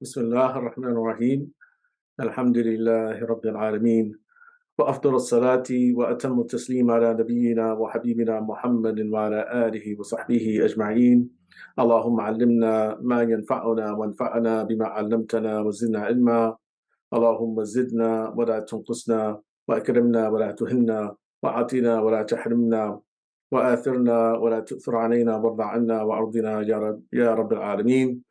بسم الله الرحمن الرحيم الحمد لله رب العالمين وأفضل الصلاة وأتم التسليم على نبينا وحبيبنا محمد وعلى آله وصحبه أجمعين. اللهم علمنا ما ينفعنا وانفعنا بما علمتنا وزدنا علما. اللهم زدنا ولا تنقصنا وأكرمنا ولا تهنا وأعطنا ولا تحرمنا وآثرنا ولا تؤثر علينا وارض عنا وأرضنا يا رب العالمين.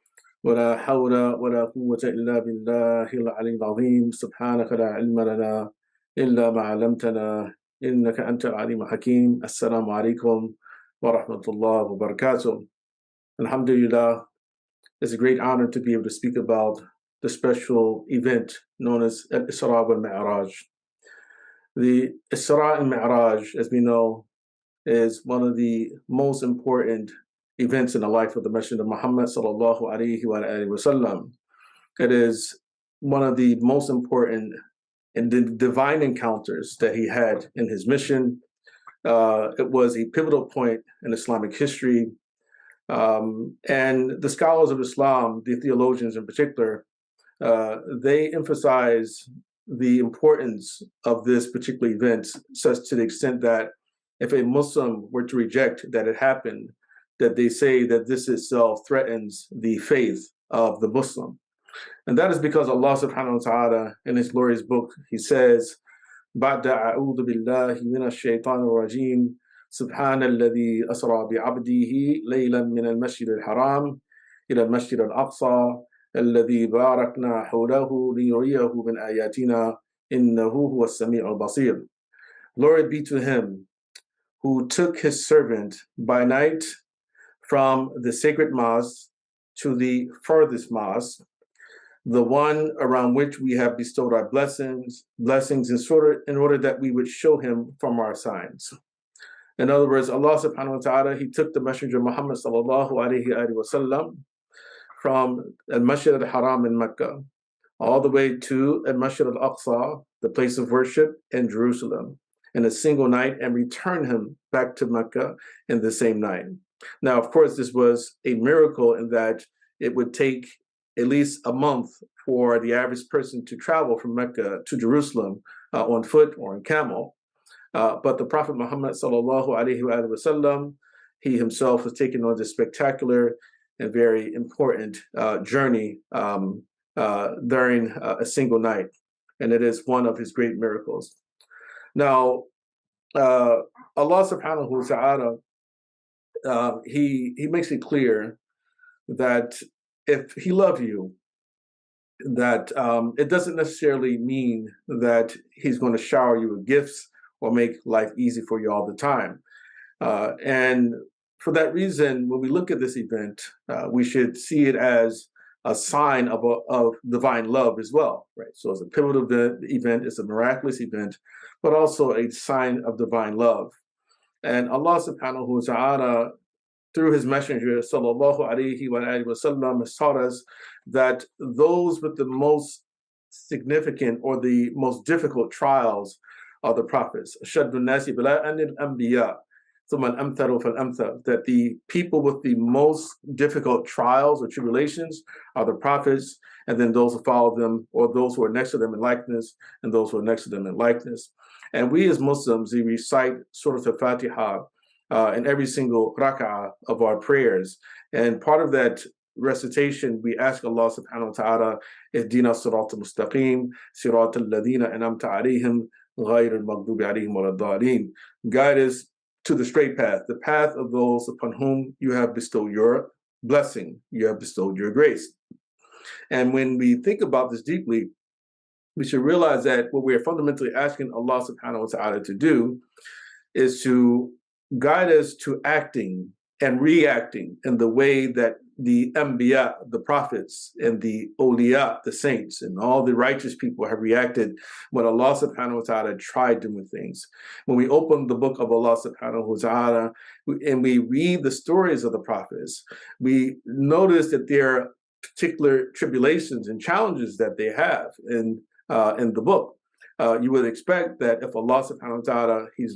ولا حول ولا قوة إلا بالله العلي العظيم. سبحانك لا علم لنا إلا ما علمتنا إنك أنت العليم الحكيم. السلام عليكم ورحمة الله وبركاته. Alhamdulillah, it's a great honor to be able to speak about the special event known as Isra Wal Mi'raj. The Isra and Mi'raj, as we know, is one of the most important events in the life of the Messenger of Muhammad sallallahu alaihi wasallam. It is one of the most important and the divine encounters that he had in his mission. It was a pivotal point in Islamic history. And the scholars of Islam, the theologians in particular, they emphasize the importance of this particular event, such to the extent that if a Muslim were to reject that it happened, that they say that this itself threatens the faith of the Muslim. And that is because Allah subhanahu wa ta'ala in his glorious book, he says, بَعْدَ أَعُوذُ بِاللَّهِ مِنَ الشَّيْطَانِ الرَّجِيمِ سبحان الذي أسرى بعبده ليلا من المسجد الحرام إلى المسجد الأقصى الذي باركنا حوله ليريه من آياتنا إنه هو السميع البصير. Glory be to him who took his servant by night from the sacred mosque to the farthest mosque, the one around which we have bestowed our blessings in order that we would show him from our signs. In other words, Allah subhanahu wa ta'ala, he took the Messenger Muhammad sallallahu alayhi wa sallam from al-Masjid al-Haram in Mecca all the way to al-Masjid al-Aqsa, the place of worship in Jerusalem, in a single night, and return him back to Mecca in the same night. Now, of course, this was a miracle in that it would take at least a month for the average person to travel from Mecca to Jerusalem on foot or on camel. But the Prophet Muhammad sallallahu alaihi wasallam, he himself was taken on this spectacular and very important journey during a single night, and it is one of his great miracles. Now, Allah subhanahu wa ta'ala, he makes it clear that if he loves you, that it doesn't necessarily mean that he's going to shower you with gifts or make life easy for you all the time. And for that reason, when we look at this event, we should see it as a sign of divine love as well, right? So it's a pivotal event, it's a miraculous event, but also a sign of divine love. And Allah subhanahu wa ta'ala, through his messenger, sallallahu alayhi wa sallam, has taught us that those with the most significant or the most difficult trials are the prophets. That the people with the most difficult trials or tribulations are the prophets, and then those who follow them, or those who are next to them in likeness, and those who are next to them in likeness. And we as Muslims, we recite Surah Al-Fatiha in every single rak'ah of our prayers. And part of that recitation, we ask Allah subhanahu wa ta'ala, Ihdina sirat al-mustaqim, sirat al-ladina an'amta alayhim, ghayr al-maghdubi alayhim waladdallin. Guide us to the straight path, the path of those upon whom you have bestowed your blessing, you have bestowed your grace. And when we think about this deeply, we should realize that what we are fundamentally asking Allah subhanahu wa ta'ala to do is to guide us to acting and reacting in the way that the Anbiya, the prophets, and the Awliya, the saints, and all the righteous people have reacted when Allah subhanahu wa ta'ala tried doing things. When we open the book of Allah subhanahu wa ta'ala and we read the stories of the prophets, we notice that there are particular tribulations and challenges that they have in the book. You would expect that if Allah subhanahu wa ta'ala, he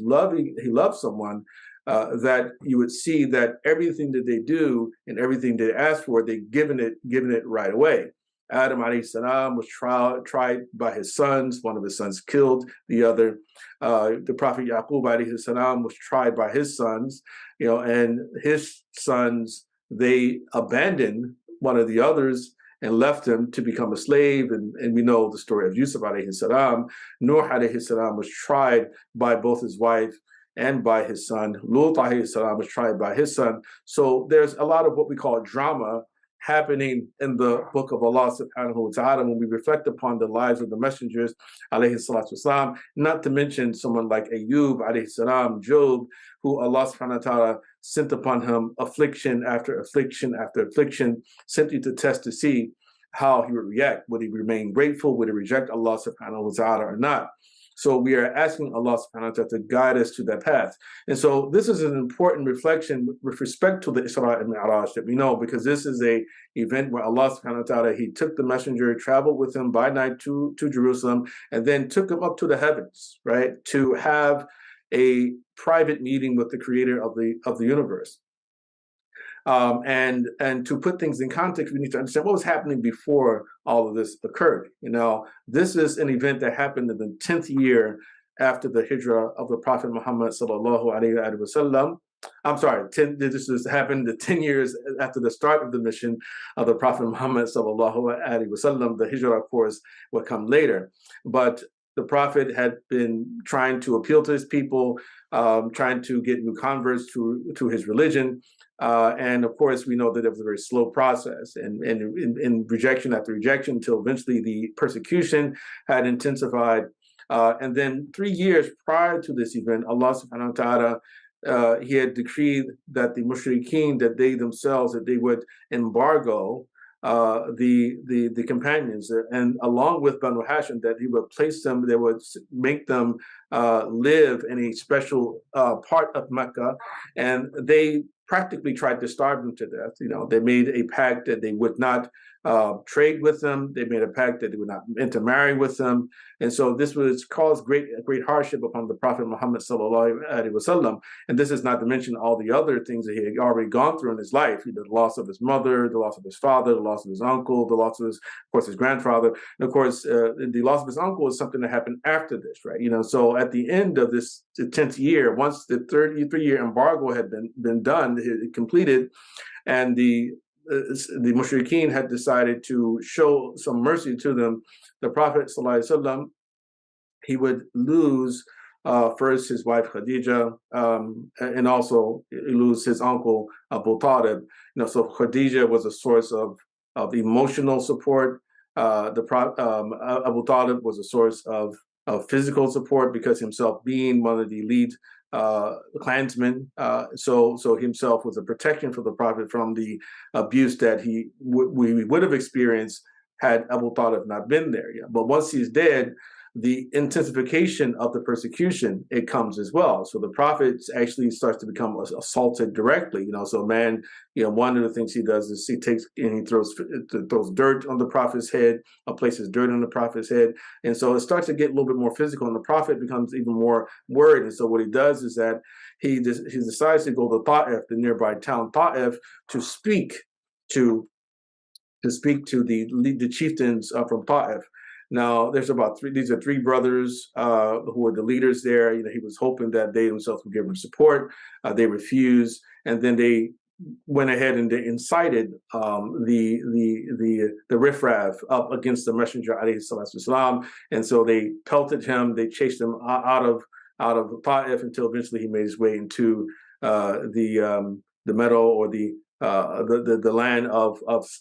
loves someone, that you would see that everything that they do and everything they ask for, they've given it right away. Adam alayhi salam was tried by his sons. One of his sons killed the other. The Prophet Yaqub alayhi salam was tried by his sons, and his sons, they abandoned one of the others and left him to become a slave. And we know the story of Yusuf alayhi salam. Nuh alayhi salam was tried by both his wife and by his son. Lut alayhi salam was tried by his son. So there's a lot of what we call drama happening in the book of Allah subhanahu wa ta'ala when we reflect upon the lives of the messengers alayhi salatu wasalam, not to mention someone like Ayub alayhi salam, Job, who Allah subhanahu wa ta'ala sent upon him affliction after affliction after affliction, simply to test to see how he would react. Would he remain grateful? Would he reject Allah subhanahu wa ta'ala or not? So we are asking Allah subhanahu wa ta'ala to guide us to that path. And so this is an important reflection with respect to the Isra and Mi'raj that we know, because this is a event where Allah subhanahu wa ta'ala, he took the messenger, traveled with him by night to Jerusalem, and then took him up to the heavens, right, to have a private meeting with the creator of the universe. And to put things in context, we need to understand what was happening before all of this occurred. This is an event that happened in the 10th year after the hijrah of the Prophet Muhammad sallallahu alaihi wasallam. I'm sorry, this happened the 10 years after the start of the mission of the Prophet Muhammad sallallahu alaihi wasallam. The hijrah, of course, would come later, but the Prophet had been trying to appeal to his people, trying to get new converts to his religion. And of course, we know that it was a very slow process, and in rejection after rejection, until eventually the persecution had intensified. And then 3 years prior to this event, Allah subhanahu wa ta'ala, he had decreed that the mushrikeen, that they themselves, that they would embargo the companions, and along with Banu Hashim, that he would place them, they would make them live in a special part of Mecca, and they practically tried to starve them to death. They made a pact that they would not trade with them. They made a pact that they would not intermarry with them. And so this was caused great hardship upon the Prophet Muhammad sallallahu alaihi wasallam. And this is not to mention all the other things that he had already gone through in his life. The loss of his mother, the loss of his father, the loss of his uncle, the loss of his grandfather. And of course, the loss of his uncle is something that happened after this, right? So at the end of this, the 10th year, once the 33-year embargo had been done, completed, and the mushrikeen had decided to show some mercy to them, the Prophet ﷺ, he would lose first his wife Khadijah, and also lose his uncle Abu Talib. So Khadijah was a source of emotional support. Abu Talib was a source of physical support, because himself being one of the elite clansmen, so himself was a protection for the Prophet from the abuse that we would have experienced had Abu Talib not been there. But once he's dead, the intensification of the persecution, it comes as well. So the Prophet actually starts to become assaulted directly. So man, one of the things he does is he takes and he throws dirt on the Prophet's head, places dirt on the Prophet's head, and so it starts to get a little bit more physical, and the Prophet becomes even more worried. And so what he does is that he decides to go to Ta'if, the nearby town Ta'if, to speak to the chieftains from Ta'if. Now, there's these are 3 brothers who are the leaders there. He was hoping that they themselves would give him support. They refused, and then they went ahead and they incited the riffraff up against the messenger alayhi salatu wasalam. And so they pelted him, they chased him out of Ta'if, until eventually he made his way into the meadow, or the land of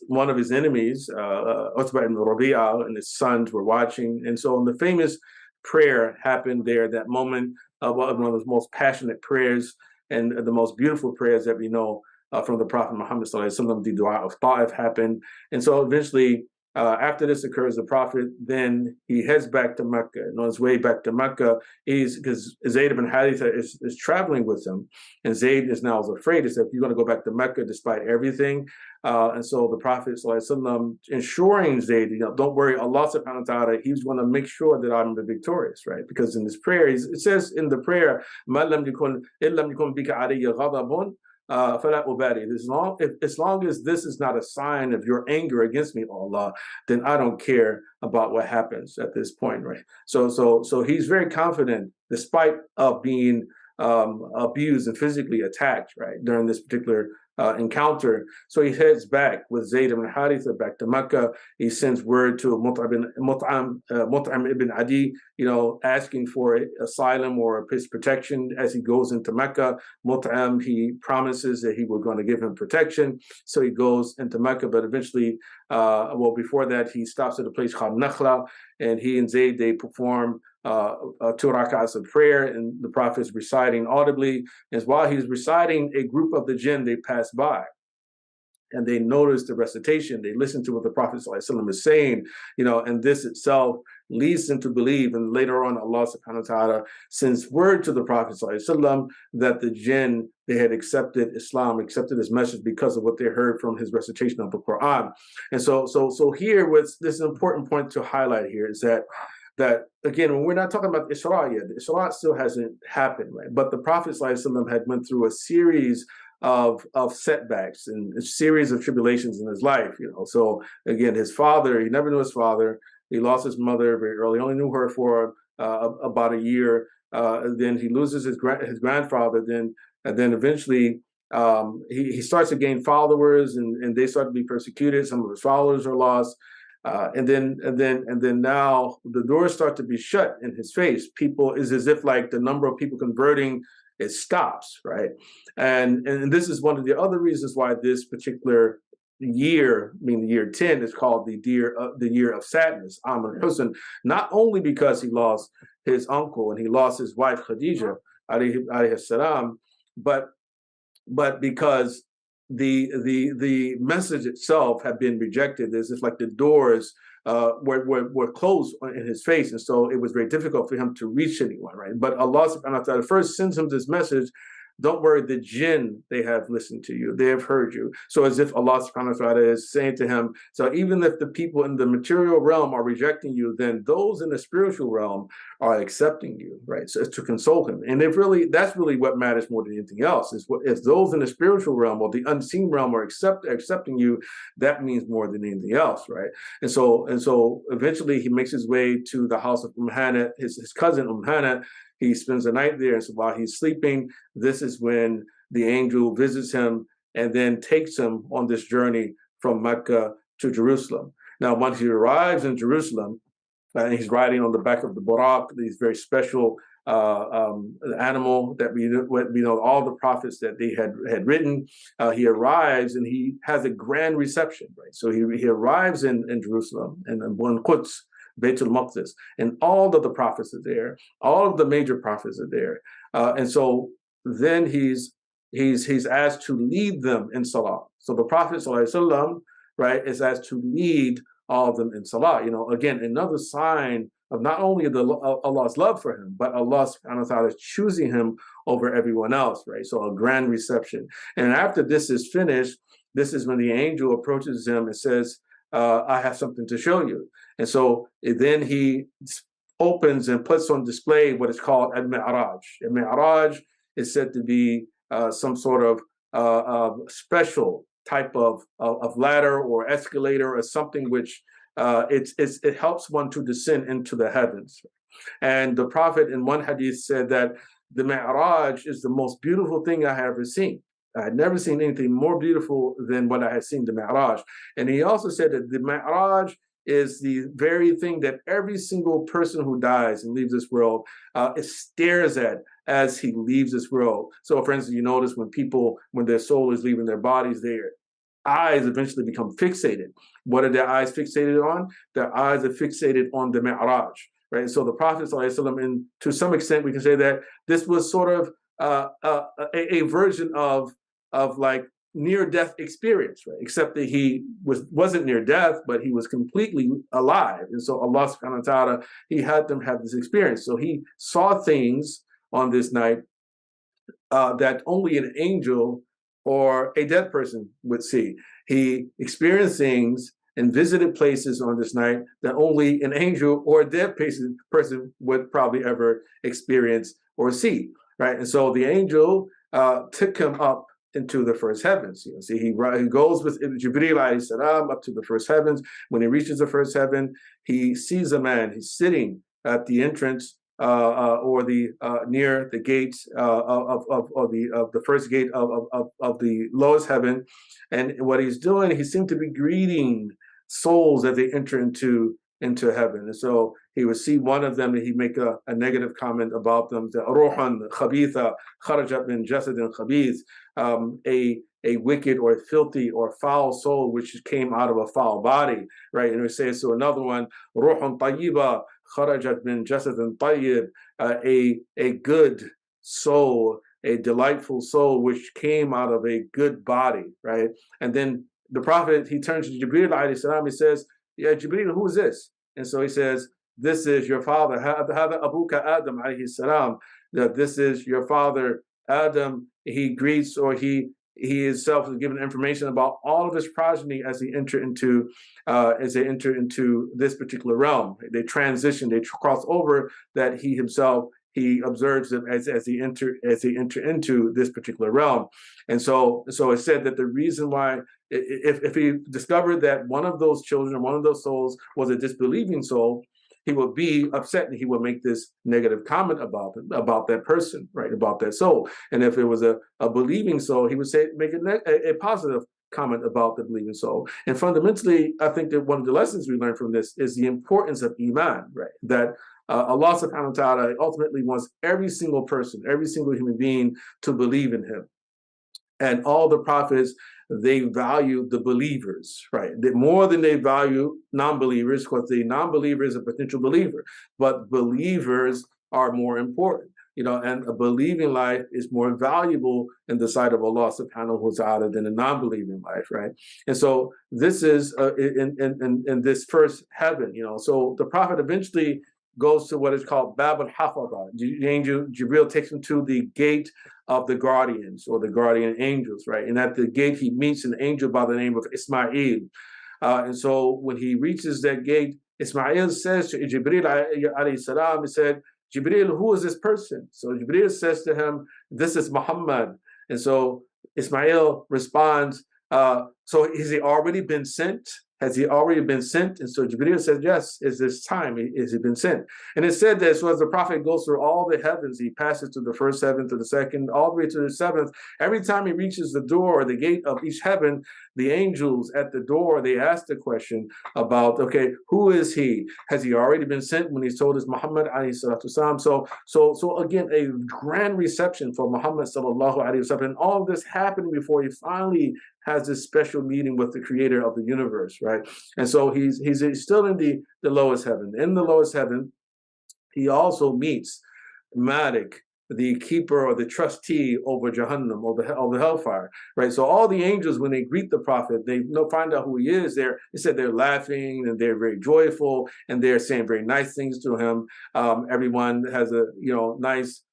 one of his enemies, Utbah ibn Rabi'ah, and his sons were watching. And so the famous prayer happened there, that moment, one of the most passionate prayers and the most beautiful prayers that we know from the Prophet Muhammad sallallahu alaihi wasallam. The dua of Ta'if happened. And so eventually, after this occurs, the Prophet, then he heads back to Mecca. And on his way back to Mecca, because Zayd bin Haritha is traveling with him, and Zayd is now afraid. He said, "You're going to go back to Mecca despite everything." And so the Prophet ﷺ, ensuring Zayd, don't worry, Allah subhanahu wa ta'ala, he's going to make sure that I'm the victorious, right? Because in this prayer, it says in the prayer, "Ma lam yakun illam yakun bika alayya ghadabun فَلَا أُبَالِي. As long as this is not a sign of your anger against me, Allah, then I don't care about what happens at this point, right? So he's very confident, despite of being abused and physically attacked, right, during this particular encounter. So he heads back with Zayd ibn Haritha back to Mecca. He sends word to Mut'im ibn Adi, asking for asylum or his protection as he goes into Mecca. Mut'im, he promises that he was going to give him protection. So he goes into Mecca, but eventually, before that, he stops at a place called Nakhla, and he and Zayd, they perform 2 rak'ahs of prayer, and the Prophet is reciting audibly. And while he's reciting, a group of the jinn, they pass by, and they notice the recitation. They listen to what the Prophet ﷺ is saying, and this itself leads them to believe. And later on, Allah subhanahu wa ta'ala sends word to the Prophet ﷺ that the jinn, they had accepted Islam, accepted his message because of what they heard from his recitation of the Quran. And so here, this is an important point to highlight here, is that again, when we're not talking about Isra yet, the Isra still hasn't happened, right? But the Prophet ﷺ had went through a series of setbacks and a series of tribulations in his life, So again, his father, he never knew his father. He lost his mother very early, only knew her for about a year. Then he loses his grandfather. Then eventually he starts to gain followers, and they start to be persecuted. Some of his followers are lost. And then now the doors start to be shut in his face. People, is as if like the number of people converting, it stops, right? And this is one of the other reasons why this particular year, I mean the year 10, is called the year of sadness, Huzn, not only because he lost his uncle and he lost his wife Khadijah, alayhi salam, but because the message itself had been rejected. As if like the doors were closed in his face, and so it was very difficult for him to reach anyone, right? But Allah subhanahu wa ta'ala first sends him this message: don't worry, the jinn, they have listened to you, they have heard you. So as if Allah subhanahu wa ta'ala is saying to him, so even if the people in the material realm are rejecting you, then those in the spiritual realm are accepting you, right? So it's to console him. And that's really what matters more than anything else, is if those in the spiritual realm or the unseen realm are accepting you, that means more than anything else, right? And so eventually he makes his way to the house of Hana, his cousin Hana. He spends the night there, and so while he's sleeping, this is when the angel visits him and then takes him on this journey from Mecca to Jerusalem. Now, once he arrives in Jerusalem, and he's riding on the back of the Buraq, these very special animal that we know all the prophets that they had ridden. He arrives and he has a grand reception, right? So he arrives in Jerusalem, and in Quds, Beit al-Maqdis, and all of the prophets are there. All of the major prophets are there, and so then he's asked to lead them in salah. So the Prophet ﷺ, right, is asked to lead all of them in salah. Again, another sign of not only Allah's love for him, but Allah subhanahu wa ta'ala is choosing him over everyone else, right? So a grand reception. And after this is finished, this is when the angel approaches him and says, I have something to show you. And so then he opens and puts on display what is called a Mi'raj. A Mi'raj is said to be some sort of special type of ladder or escalator or something which it helps one to descend into the heavens. And the Prophet in one hadith said that the Mi'raj is the most beautiful thing I have ever seen. I had never seen anything more beautiful than what I had seen, the Mi'raj. And he also said that the Mi'raj is the very thing that every single person who dies and leaves this world stares at as he leaves this world. So for instance, you notice when their soul is leaving their bodies, their eyes eventually become fixated. What are their eyes fixated on? Their eyes are fixated on the Mi'raj, right? So the Prophet ﷺ, and to some extent we can say that this was sort of a version of like near-death experience, right? Except that he wasn't near death, but he was completely alive. And so Allah subhanahu wa ta'ala, he had them have this experience. So he saw things on this night that only an angel or a dead person would see. He experienced things and visited places on this night that only an angel or a dead person would probably ever experience or see, right? And so the angel took him up into the first heavens. You know, see, he goes with Jibreel alayhi salam up to the first heavens. When he reaches the first heaven, he sees a man. He's sitting at the entrance or the near the gates of the first gate of the lowest heaven, and what he's doing, he seemed to be greeting souls as they enter into heaven. And so he would see one of them and he'd make a negative comment about them, the ruhan khabitha kharajat min jasadin khabith, a wicked or filthy or foul soul which came out of a foul body, right? And we say, so another one, ruhun tayyiba kharajat min jasadin tayyib, a good soul, a delightful soul which came out of a good body, right? And then the Prophet, he turns to Jibreel alayhi salam, he says, yeah, Jibreel, who is this? And so he says, this is your father, Hada Abuka Adam alayhi salam, that this is your father Adam. He greets, or he himself is given information about all of his progeny as they enter into this particular realm. They transition, they cross over, that he himself, he observes them as they enter into this particular realm. And so it said that the reason why, if he discovered that one of those children, one of those souls was a disbelieving soul, he would be upset and he would make this negative comment about that person, right, about that soul. And if it was a believing soul, he would make a positive comment about the believing soul. And fundamentally, I think that one of the lessons we learn from this is the importance of Iman, right? That Allah subhanahu wa ta'ala ultimately wants every single person, every single human being to believe in him. And all the prophets, they value the believers, right? More than they value non-believers, because the non-believer is a potential believer, but believers are more important, you know, and a believing life is more valuable in the sight of Allah subhanahu wa ta'ala than a non-believing life, right? And so this is in this first heaven, you know, so the Prophet eventually goes to what is called Bab al-Hafada. The angel Jibril takes him to the gate of the guardians, or the guardian angels, right? And at the gate, he meets an angel by the name of Ismail. And so when he reaches that gate, Ismail says to Jibril alayhi salam, he said, Jibril, who is this person? So Jibril says to him, this is Muhammad. And so Ismail responds, so has he already been sent? Has he already been sent? And so Jibreel says, yes, is this time, has he been sent? And it said that, so as the Prophet goes through all the heavens, he passes to the first heaven, to the second, all the way to the seventh. Every time he reaches the door or the gate of each heaven, the angels at the door, they ask the question about, okay, who is he? Has he already been sent? When he's told us Muhammad alayhi salatu wasalam. So again, a grand reception for Muhammad sallallahu alayhi wasallam. And all of this happened before he finally has this special meeting with the creator of the universe, right? And so he's still in the lowest heaven. In the lowest heaven, he also meets Malik, the keeper or the trustee over Jahannam, over the hellfire, right? So all the angels, when they greet the Prophet, they find out who he is. They said they're laughing and they're very joyful and they're saying very nice things to him. Everyone has a nice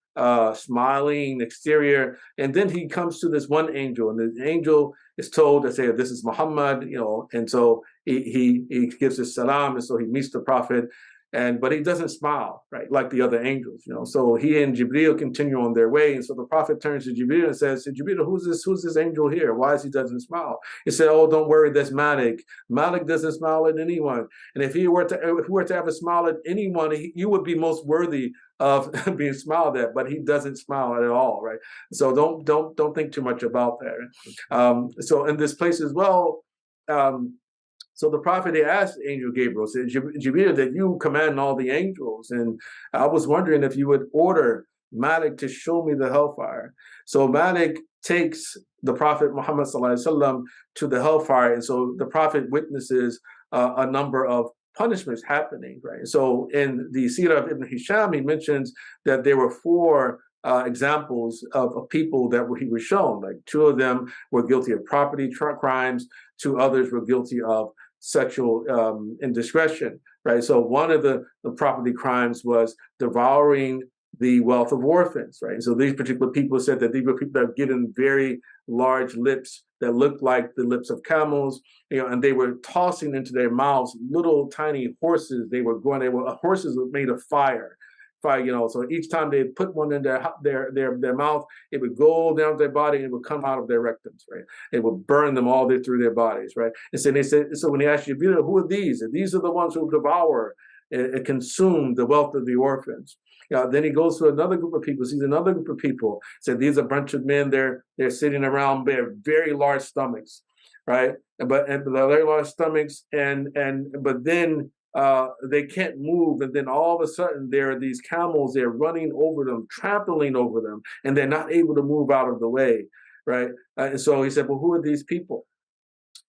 smiling exterior, and then he comes to this one angel, and the angel is told to say, this is Muhammad, and so he gives his salam, and so he meets the Prophet, but he doesn't smile, right, like the other angels, So he and Jibreel continue on their way, and so the Prophet turns to Jibreel and says, Jibreel, who's this angel here? Why is he doesn't smile? He said, oh, don't worry, that's Malik. Malik doesn't smile at anyone, and if he were to have a smile at anyone, you would be most worthy of being smiled at, but he doesn't smile at all, right? So don't think too much about that. So in this place as well, so the Prophet, they asked Angel Gabriel, said, Jibreel, that you command all the angels, and I was wondering if you would order Malik to show me the hellfire. So Malik takes the Prophet Muhammad sallallahu alaihi wasallam to the hellfire, and so the Prophet witnesses a number of punishments happening, right? So in the Sirah of Ibn Hisham, he mentions that there were 4 examples of people that he was shown. Like 2 of them were guilty of property crimes, 2 others were guilty of sexual indiscretion, right? So one of the property crimes was devouring the wealth of orphans, right? So these particular people said that these were people that were given very large lips that looked like the lips of camels, and they were tossing into their mouths little tiny horses. Horses were made of fire, fire, so each time they put one in their mouth, it would go down their body and it would come out of their rectums, right? It would burn them all through their bodies, right? And so so when they asked you, who are these? And these are the ones who devour and consume the wealth of the orphans. Then he goes to another group of people, sees another group of people, said these are a bunch of men, they're sitting around, they have very large stomachs, right? But very large stomachs, but then they can't move, and then all of a sudden there are these camels, they're running over them, trampling over them, and they're not able to move out of the way, right? And so he said, well, who are these people?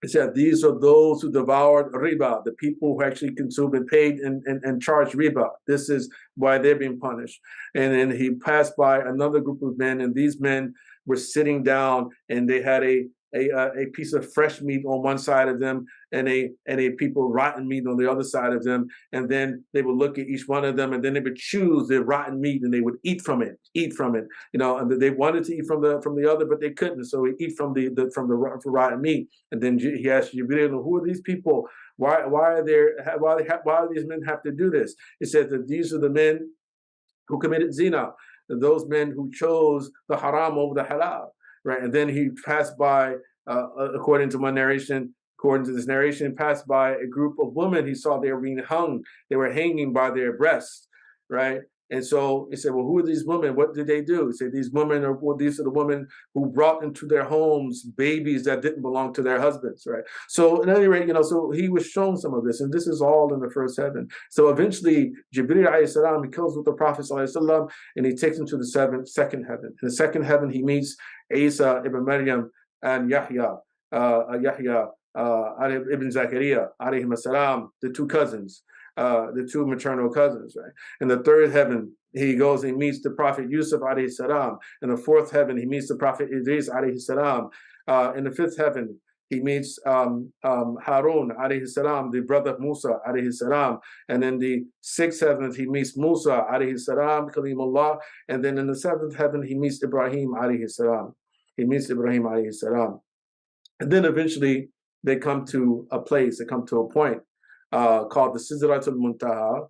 He said, these are those who devoured riba, the people who actually consumed and paid and charged riba. This is why they're being punished. And then he passed by another group of men, and these men were sitting down, and they had a piece of fresh meat on one side of them, and a people rotten meat on the other side of them. And then they would look at each one of them, and then they would choose the rotten meat, and they would eat from it. And they wanted to eat from the other, but they couldn't. So we eat from the rotten meat. And then he asked Jibril, who are these people? Why do these men have to do this? He said that these are the men who committed zina, those men who chose the haram over the halal. Right, and then he passed by, according to this narration, passed by a group of women. He saw they were being hung. They were hanging by their breasts, right? And so he said, well, who are these women? What did they do? He said, these are the women who brought into their homes babies that didn't belong to their husbands, right? So at any rate, so he was shown some of this, and this is all in the first heaven. So eventually, Jibreel alayhi salam, he comes with the Prophet sallallahu alaihi wasallam, and he takes him to the second heaven. In the second heaven, he meets Isa ibn Maryam and Yahya ibn Zakaria alayhim salam, the two cousins. The two maternal cousins, right? In the third heaven, he goes and meets the Prophet Yusuf alayhi salam. In the fourth heaven, he meets the Prophet Idris alayhi salam. In the fifth heaven, he meets Harun alayhi salam, the brother of Musa alayhi salam. And in the sixth heaven, he meets Musa alayhi salam, Kalimullah. And then in the seventh heaven, he meets Ibrahim alayhi salam. And then eventually, they come to a point called the Sidratul Muntaha,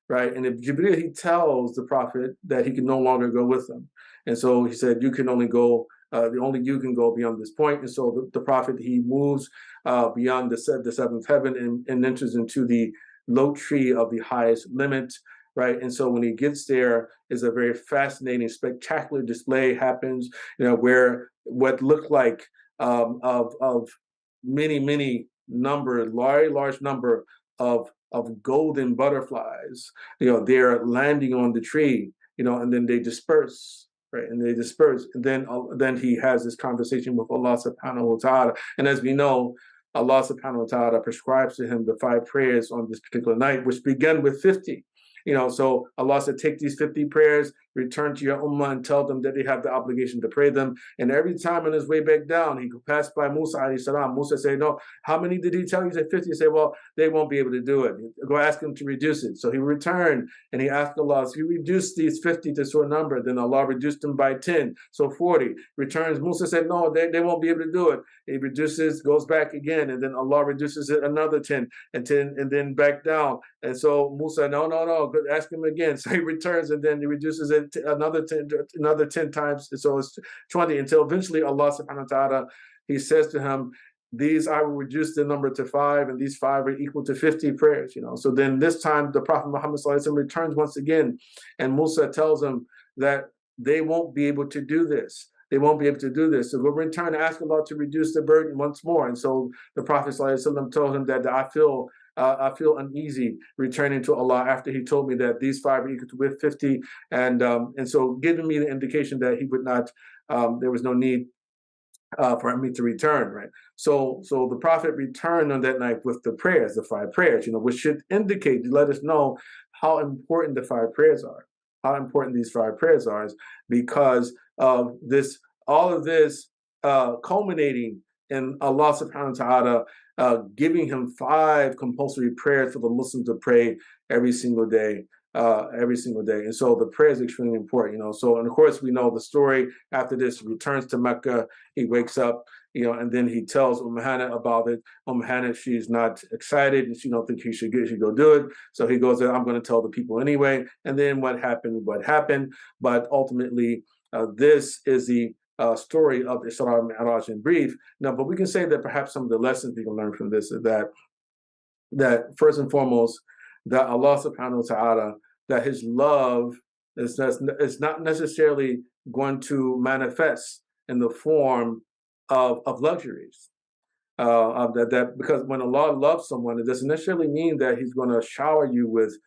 right? And if Jibreel, he tells the Prophet that he can no longer go with them. And so he said, you can only go, only you can go beyond this point. And so the Prophet, he moves beyond the seventh heaven and enters into the low tree of the highest limit, right? And so when he gets there, is a very fascinating, spectacular display happens, where what looked like of many large number of golden butterflies, they're landing on the tree, and then they disperse, right? And then he has this conversation with Allah subhanahu wa ta'ala. And as we know, Allah subhanahu wa ta'ala prescribes to him the 5 prayers on this particular night, which began with 50. So Allah said, take these 50 prayers, return to your ummah and tell them that they have the obligation to pray them. And every time on his way back down, he passed by Musa alayhi salam. Musa said, no, how many did he tell you? He said 50. He said, well, they won't be able to do it. Go ask him to reduce it. So he returned and he asked Allah, so you reduce these 50 to a certain number. Then Allah reduced them by 10, so 40. Returns. Musa said, no, they won't be able to do it. He reduces, goes back again, and then Allah reduces it another 10 and then back down. And so Musa, no, ask him again. So he returns and then he reduces it another 10 times. So it's 20 until eventually Allah subhanahu wa ta'ala, he says to him, these I will reduce the number to 5, and these 5 are equal to 50 prayers, So then this time the Prophet Muhammad sallallahu alaihi wasallam returns once again, and Musa tells him that they won't be able to do this. So we'll return and ask Allah to reduce the burden once more. And so the Prophet sallallahu alaihi wasallam told him that I feel uneasy returning to Allah after he told me that these 5 are equal to 50, and so giving me the indication that he would not, there was no need for me to return, right? So the Prophet returned on that night with the 5 prayers, which should indicate, to let us know how important the 5 prayers are, how important these 5 prayers are, because of this, all of this culminating in Allah subhanahu wa ta'ala giving him 5 compulsory prayers for the Muslim to pray every single day. And so the prayer is extremely important, So, and of course, we know the story. After this, he returns to Mecca. He wakes up, and then he tells Hana about it. Hana, she's not excited and she don't think he should go do it. So he goes, I'm going to tell the people anyway. And then what happened. But ultimately, this is the story of Isra Wal Mi'raj in brief. Now, but we can say that perhaps some of the lessons we can learn from this is that first and foremost, that Allah subhanahu wa ta'ala, that his love is not necessarily going to manifest in the form of luxuries. Because when Allah loves someone, it doesn't necessarily mean that he's going to shower you with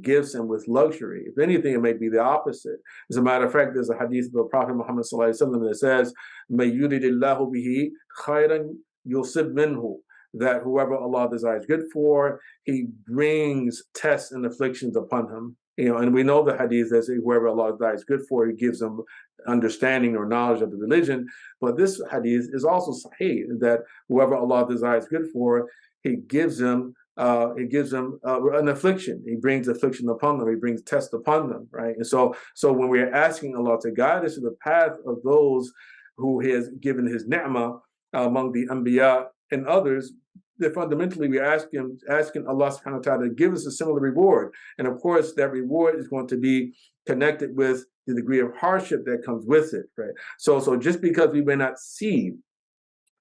gifts and with luxury. If anything, it may be the opposite. As a matter of fact, there's a hadith of the Prophet Muhammad sallallahu alaihi wasallam that says, "May yuridillahu bihi khayran yusib minhu," that whoever Allah desires good for, he brings tests and afflictions upon him. And we know the hadith that says whoever Allah desires good for, he gives them understanding or knowledge of the religion. But this hadith is also sahih, that whoever Allah desires good for, he gives them an affliction. He brings affliction upon them. He brings test upon them, right? And so when we're asking Allah to guide us to the path of those who he has given his ni'mah among the anbiya and others, that fundamentally we're asking Allah subhanahu wa ta'ala to give us a similar reward. And of course, that reward is going to be connected with the degree of hardship that comes with it, right? So just because we may not see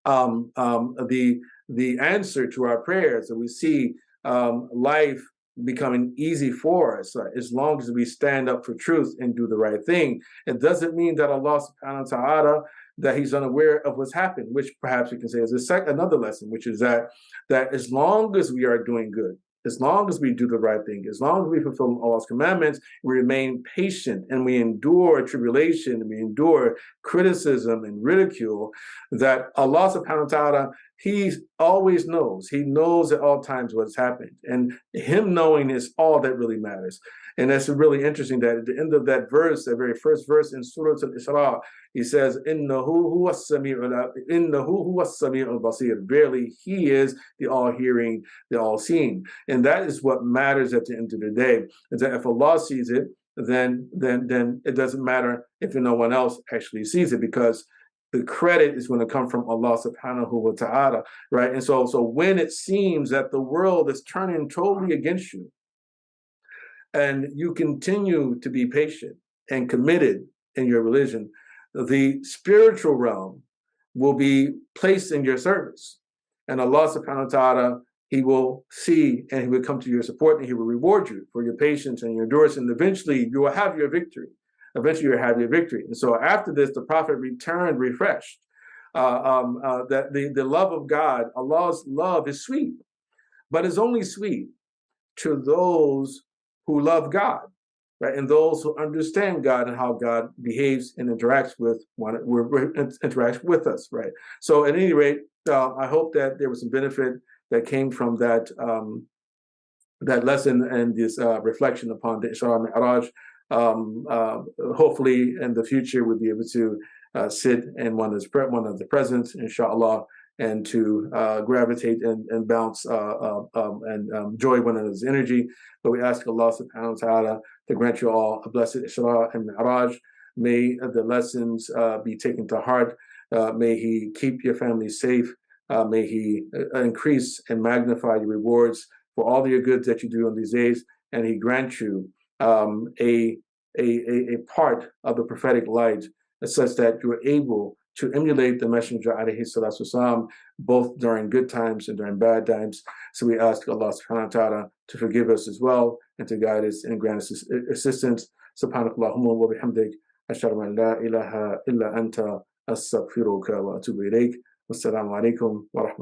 the answer to our prayers, and we see life becoming easy for us, as long as we stand up for truth and do the right thing, it doesn't mean that Allah subhanahu wa ta'ala, that he's unaware of what's happened, which perhaps we can say is another lesson, which is that as long as we are doing good, as long as we do the right thing, as long as we fulfill Allah's commandments, we remain patient and we endure tribulation, and we endure criticism and ridicule, that Allah subhanahu wa ta'ala, he always knows. He knows at all times what's happened. And him knowing is all that really matters. And that's really interesting that at the end of that verse, that very first verse in Surah Al-Isra, he says, "Innahu huwa as-sami'ul basir." Verily, he is the all-hearing, the all-seeing. And that is what matters at the end of the day. Is that if Allah sees it, then it doesn't matter if no one else actually sees it, because the credit is going to come from Allah subhanahu wa ta'ala, right? And so when it seems that the world is turning totally against you, and you continue to be patient and committed in your religion, the spiritual realm will be placed in your service. And Allah subhanahu wa ta'ala, he will see and he will come to your support and he will reward you for your patience and your endurance. And eventually you will have your victory. And so after this, the Prophet returned refreshed. That the love of God, Allah's love, is sweet, but it's only sweet to those who love God, right? And those who understand God and how God behaves and interacts with us, right? So at any rate, I hope that there was some benefit that came from that lesson and this reflection upon the Isra Mi'raj. Hopefully in the future we'll be able to sit in one of the presence, inshallah, and to gravitate and bounce and enjoy one another's energy. But we ask Allah subhanahu wa ta'ala to grant you all a blessed Isra and Mi'raj. May the lessons be taken to heart. May he keep your family safe. May he increase and magnify your rewards for all your goods that you do on these days. And he grant you a part of the prophetic light, such that you are able to emulate the Messenger alayhi salatu wasalam, both during good times and during bad times. So we ask Allah subhanahu wa ta'ala to forgive us as well and to guide us and grant us assistance. Subhanakallahumma wa bihamdik, ashhadu an la ilaha illa anta, astaghfiruka wa atubu ilayk. Wassalamu alaikum wa rahmatullahi.